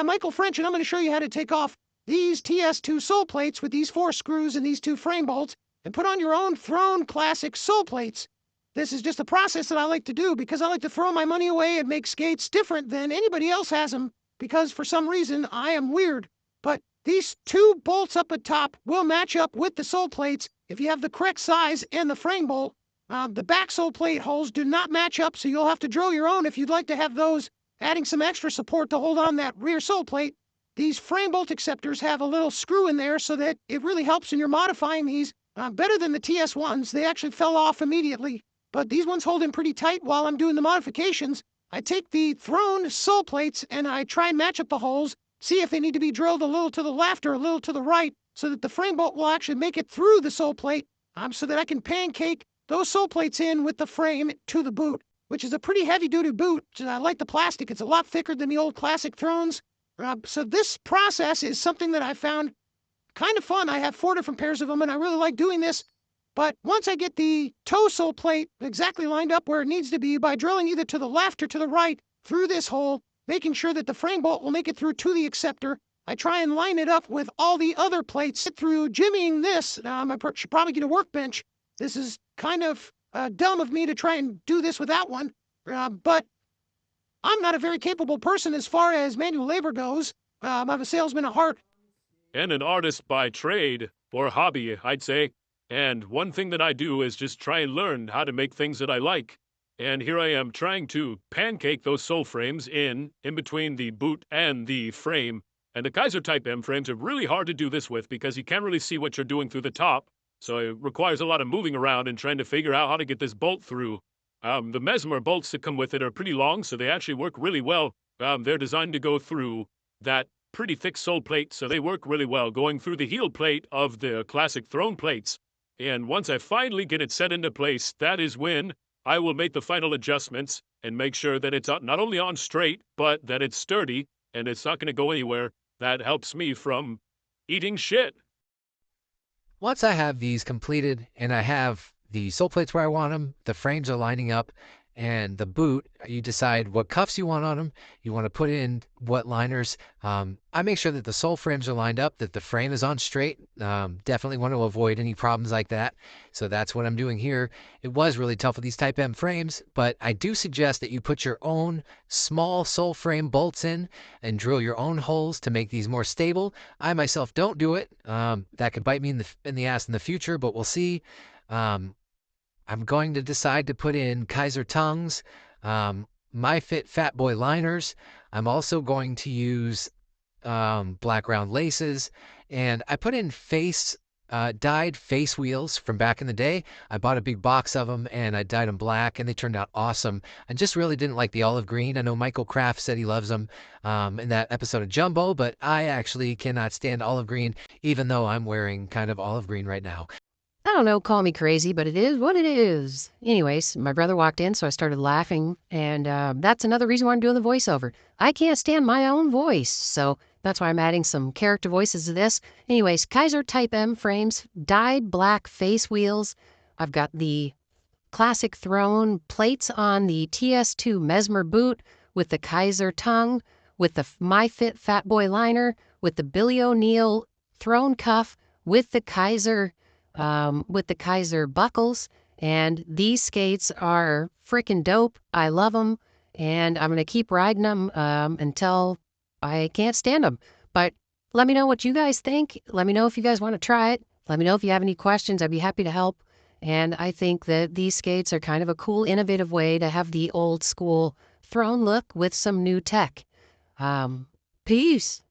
Michael French, and I'm going to show you how to take off these TS2 sole plates with these 4 screws and these 2 frame bolts and put on your own Throne Classic sole plates. This is just a process that I like to do because I like to throw my money away and make skates different than anybody else has them because for some reason I am weird. But these 2 bolts up at top will match up with the sole plates if you have the correct size and the frame bolt. The back sole plate holes do not match up, so you'll have to drill your own if you'd like to have those, adding some extra support to hold on that rear sole plate. These frame bolt acceptors have a little screw in there so that it really helps when you're modifying these. Better than the TS1s. They actually fell off immediately, but these ones hold in pretty tight while I'm doing the modifications. I take the Throne sole plates and I try and match up the holes, see if they need to be drilled a little to the left or a little to the right so that the frame bolt will actually make it through the sole plate so that I can pancake those sole plates in with the frame to the boot, which is a pretty heavy-duty boot. I like the plastic. It's a lot thicker than the old classic Thrones. So this process is something that I found kind of fun. I have 4 different pairs of them, and I really like doing this. But once I get the toe sole plate exactly lined up where it needs to be by drilling either to the left or to the right through this hole, making sure that the frame bolt will make it through to the acceptor, I try and line it up with all the other plates through jimmying this. I should probably get a workbench. This is kind of dumb of me to try and do this without one, but I'm not a very capable person as far as manual labor goes. I'm a salesman at heart. And an artist by trade, or hobby, I'd say. And one thing that I do is just try and learn how to make things that I like. And here I am trying to pancake those sole frames in between the boot and the frame. And the Kaiser Type M frames are really hard to do this with because you can't really see what you're doing through the top. So it requires a lot of moving around and trying to figure out how to get this bolt through. The Mesmer bolts that come with it are pretty long, so they actually work really well. They're designed to go through that pretty thick sole plate, so they work really well, going through the heel plate of the classic Throne plates. And once I finally get it set into place, that is when I will make the final adjustments and make sure that it's not only on straight, but that it's sturdy and it's not going to go anywhere. That helps me from eating shit. Once I have these completed and I have the sole plates where I want them, the frames are lining up, and the boot, you decide what cuffs you want on them. You want to put in what liners. I make sure that the sole frames are lined up, that the frame is on straight. Definitely want to avoid any problems like that. So that's what I'm doing here. It was really tough with these Type M frames, but I do suggest that you put your own small sole frame bolts in and drill your own holes to make these more stable. I myself don't do it. That could bite me in the ass in the future, but we'll see. I'm going to decide to put in Kaiser tongues, My Fit Fat Boy liners. I'm also going to use black round laces, and I put in dyed face wheels from back in the day. I bought a big box of them and I dyed them black and they turned out awesome. I just really didn't like the olive green. I know Michael Kraft said he loves them in that episode of Jumbo, but I actually cannot stand olive green, even though I'm wearing kind of olive green right now. I don't know, call me crazy, but it is what it is. Anyways, my brother walked in, so I started laughing, and that's another reason why I'm doing the voiceover. I can't stand my own voice, so that's why I'm adding some character voices to this. Anyways, Kaiser Type M frames, dyed black face wheels. I've got the classic Throne plates on the TS2 Mesmer boot with the Kaiser tongue, with the My Fit Fat Boy liner, with the Billy O'Neill Throne cuff, with the Kaiser buckles, and these skates are freaking dope. I love them, and I'm going to keep riding them until I can't stand them. But let me know what you guys think. Let me know if you guys want to try it. Let me know if you have any questions. I'd be happy to help. And I think that these skates are kind of a cool, innovative way to have the old school Throne look with some new tech. Peace.